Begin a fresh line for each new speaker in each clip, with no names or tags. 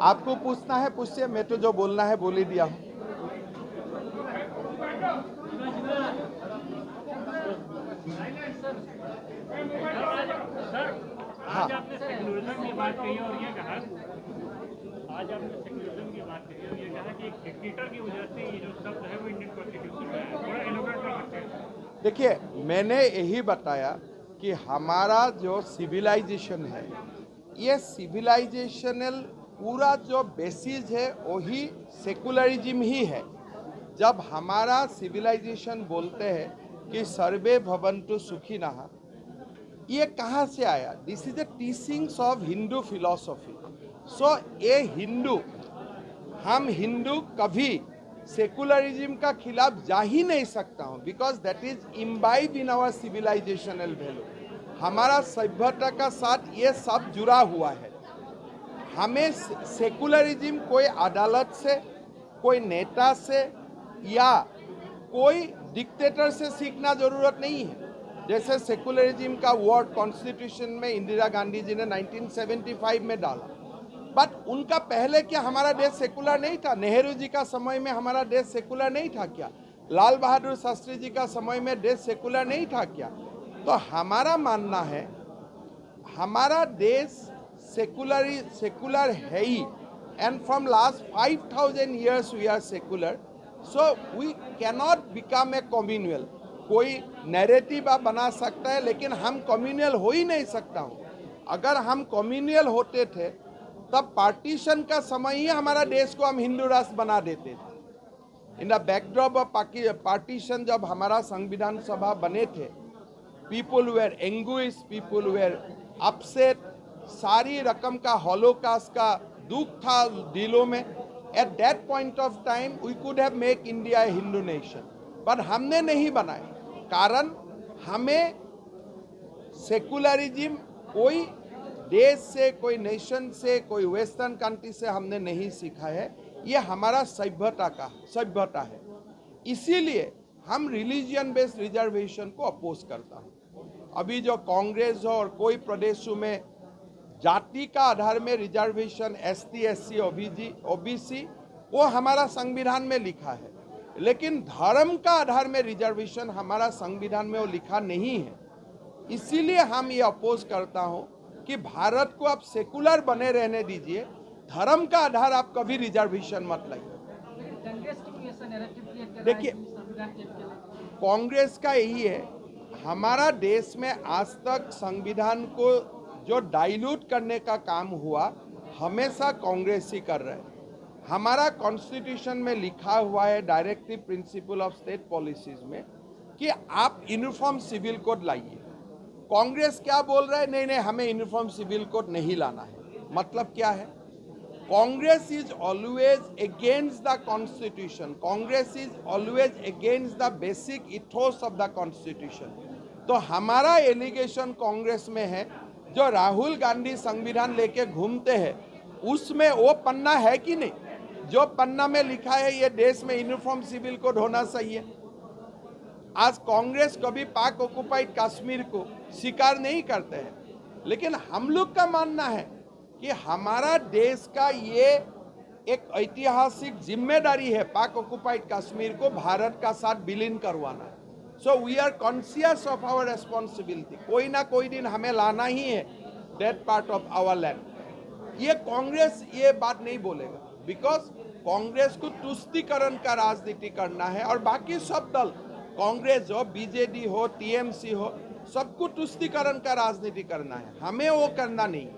आपको पूछना है पूछिए, मैं तो जो बोलना है बोल ही दिया हूँ। हाँ,
आज आपने सेक्युलरिज्म की बात कही और ये कहा आज आपने सेक्युलरिज्म की बात कही और ये कहा कि एक डिक्टेटर की वजह से ये जो शब्द है वो इंडियन कॉन्स्टिट्यूशन में है, थोड़ा इनोवेट कर सकते हैं।
देखिए, मैंने यही बताया कि हमारा जो सिविलाइजेशन है, ये सिविलाइजेशनल पूरा जो बेसिस है वही सेकुलरिज्म ही है। जब हमारा सिविलाइजेशन बोलते हैं कि सर्वे भवन्तु सुखिनः, ये कहाँ से आया? This is the teachings of Hindu philosophy. So a Hindu, हम हिंदू कभी सेकुलरिज्म का खिलाफ जा ही नहीं सकता हूँ, because that is imbibe in our civilizational value. हमारा सभ्यता का साथ ये सब जुड़ा हुआ है। हमें सेकुलरिज्म कोई अदालत से, कोई नेता से या कोई डिक्टेटर से सीखना जरूरत नहीं है। जैसे सेकुलरिज्म का वर्ड कॉन्स्टिट्यूशन में इंदिरा गांधी जी ने 1975 में डाला, बट उनका पहले क्या हमारा देश सेकुलर नहीं था? नेहरू जी का समय में हमारा देश सेकुलर नहीं था क्या? लाल बहादुर शास्त्री जी का समय में देश सेकुलर नहीं था क्या? तो हमारा मानना है हमारा देश सेकुलर है ही, and from last 5000 years we are secular. So we cannot become a communal. कोई नैरेटिव आप बना सकता है, लेकिन हम कम्युनल हो ही नहीं सकता हूँ। अगर हम कम्युनल होते थे तब पार्टीशन का समय ही हमारा देश को हम हिंदू राष्ट्र बना देते थे। In the backdrop of partition जब हमारा संविधान सभा बने थे, people were anguish, people were upset, सारी रकम का हॉलोकास्ट का दुख था दिलों में। At that point of time we could have make India a Hindu nation, पर हमने नहीं बनाए। कारण हमें सेकुलरिज्म कोई देश से, कोई नेशन से, कोई वेस्टर्न कंट्री से हमने नहीं सीखा है। ये हमारा सभ्यता है। इसीलिए हम रिलीजियन बेस्ड रिजर्वेशन को अपोज करता हूँ। अभी जो कांग्रेस हो और कोई प्रदेशों में जाति का आधार में रिजर्वेशन, एसटी, एससी, ओबीसी, वो हमारा संविधान में लिखा है, लेकिन धर्म का आधार में रिजर्वेशन हमारा संविधान में वो लिखा नहीं है। इसीलिए हम ये अपोज करता हूं कि भारत को आप सेकुलर बने रहने दीजिए, धर्म का आधार आप कभी रिजर्वेशन मत लाइए। देखिए, कांग्रेस का यही है, हमारा देश में आज तक संविधान को जो डाइल्यूट करने का काम हुआ हमेशा कांग्रेस ही कर रहे हैं। हमारा कॉन्स्टिट्यूशन में लिखा हुआ है, directive principle of state policies में, कि आप यूनिफॉर्म सिविल कोड लाइए। कांग्रेस क्या बोल रहा है? नहीं नहीं, हमें यूनिफॉर्म सिविल कोड नहीं लाना है। मतलब क्या है? Congress is always against the constitution, Congress is always against the basic ethos of the constitution. तो हमारा एलिगेशन कांग्रेस में है, जो राहुल गांधी संविधान लेके घूमते हैं उसमें वो पन्ना है कि नहीं? जो पन्ना में लिखा है ये देश में यूनिफॉर्म सिविल कोड होना चाहिए। आज कांग्रेस कभी पाक ऑक्युपाइड कश्मीर को स्वीकार नहीं करते हैं, लेकिन हम लोग का मानना है कि हमारा देश का ये एक ऐतिहासिक जिम्मेदारी है पाक ऑक्युपाइड कश्मीर को भारत का साथ विलीन करवाना। So we are conscious of our responsibility. कोई ना कोई दिन हमें लाना ही है that part of our land. ये कांग्रेस ये बात नहीं बोलेगा, बिकॉज कांग्रेस को तुष्टीकरण का राजनीति करना है, और बाकी सब दल, कांग्रेस हो, बीजेडी हो, टीएमसी हो, सबको तुष्टीकरण का राजनीति करना है। हमें वो करना नहीं।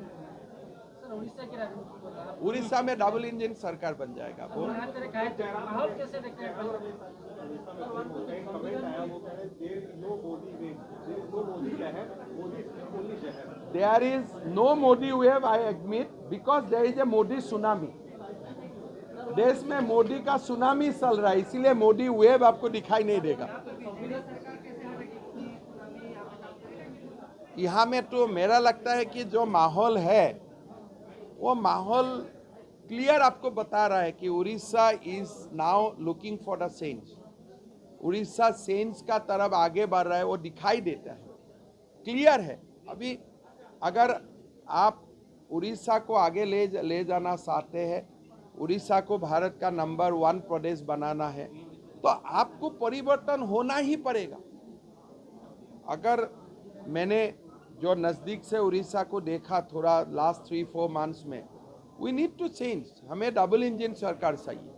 उड़ीसा में डबल इंजन सरकार बन जाएगा। वो there is no Modi wave, I admit, because there is a Modi tsunami. देश में मोदी का सुनामी चल रहा है, इसीलिए मोदी वेव आपको दिखाई नहीं देगा। यहाँ में तो मेरा लगता है कि जो माहौल है वो माहौल क्लियर आपको बता रहा है कि Orissa is now looking for the change. Orissa change का तरफ आगे बढ़ रहा है, वो दिखाई देता है, क्लियर है। अभी अगर आप उड़ीसा को आगे ले जाना चाहते हैं, उड़ीसा को भारत का नंबर 1 प्रदेश बनाना है, तो आपको परिवर्तन होना ही पड़ेगा। अगर मैंने जो नज़दीक से उड़ीसा को देखा थोड़ा लास्ट 3-4 मंथ्स में, वी नीड टू चेंज। हमें डबल इंजन सरकार चाहिए।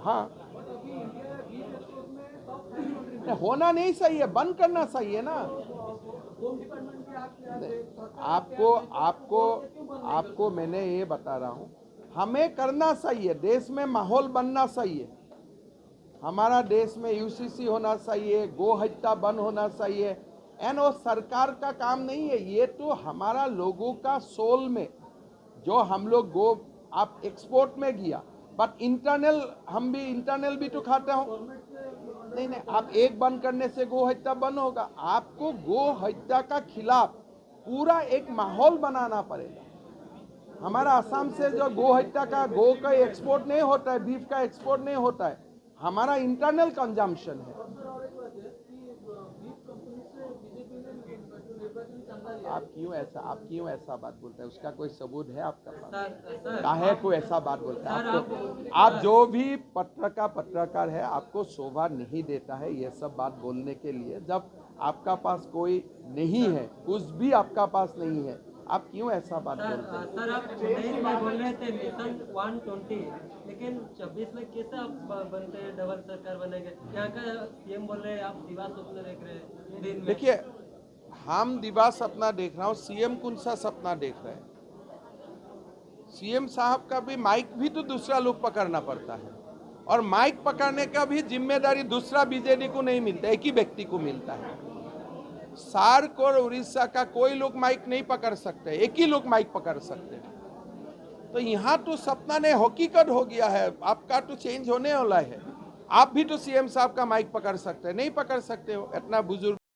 हाँ, होना नहीं चाहिए, बंद करना चाहिए ना। आपको मैंने ये बता रहा हूँ, हमें करना चाहिए, देश में माहौल बनना चाहिए। हमारा देश में यूसीसी होना चाहिए, गो हत्या बंद होना चाहिए। एंड वो सरकार का काम नहीं है, ये तो हमारा लोगों का सोल में जो हम लोग गो आप एक्सपोर्ट में गया, बट इंटरनल हम भी इंटरनल भी तो खाते हो। नहीं, आप एक बंद करने से गो हत्या बंद होगा। आपको गो हत्या का खिलाफ पूरा एक माहौल बनाना पड़ेगा। हमारा असम से जो गो हत्या का गो का एक्सपोर्ट नहीं होता है, बीफ का एक्सपोर्ट नहीं होता है, हमारा इंटरनल कंजम्पशन है। आप क्यों ऐसा बात बोलते हैं? उसका कोई सबूत है आपका पास? काहे को ऐसा बात बोलता है? आप जो भी पत्रकार है, आपको शोभा नहीं देता है ये सब बात बोलने के लिए। जब आपका पास कोई नहीं है, कुछ भी आपका पास नहीं है, आप क्यों ऐसा बात बोलते हैं?
सर, आप 19 में बोल रहे थे मिशन 120, लेकिन 26 में कैसे आप बनते हैं, डबल सरकार बनेंगे? यहाँ का सीएम बोल रहे हैं आप दिवा सपना देख रहे हैं दिन में।
देखिए, हम दिवा सपना देख रहा हूँ, सीएम कौन सा सपना देख रहे हैं? सीएम साहब का भी माइक भी तो दूसरा लोग पकड़ना पड़ता है, और माइक पकड़ने का भी जिम्मेदारी दूसरा बीजेडी को नहीं मिलता, एक ही व्यक्ति को मिलता है। सार्क और उड़ीसा का कोई लोग माइक नहीं पकड़ सकते, एक ही लोग माइक पकड़ सकते हैं। तो यहाँ तो सपना ने हकीकत हो गया है, आपका तो चेंज होने वाला है। आप भी तो सीएम साहब का माइक पकड़ सकते हैं, नहीं पकड़ सकते हो, इतना बुजुर्ग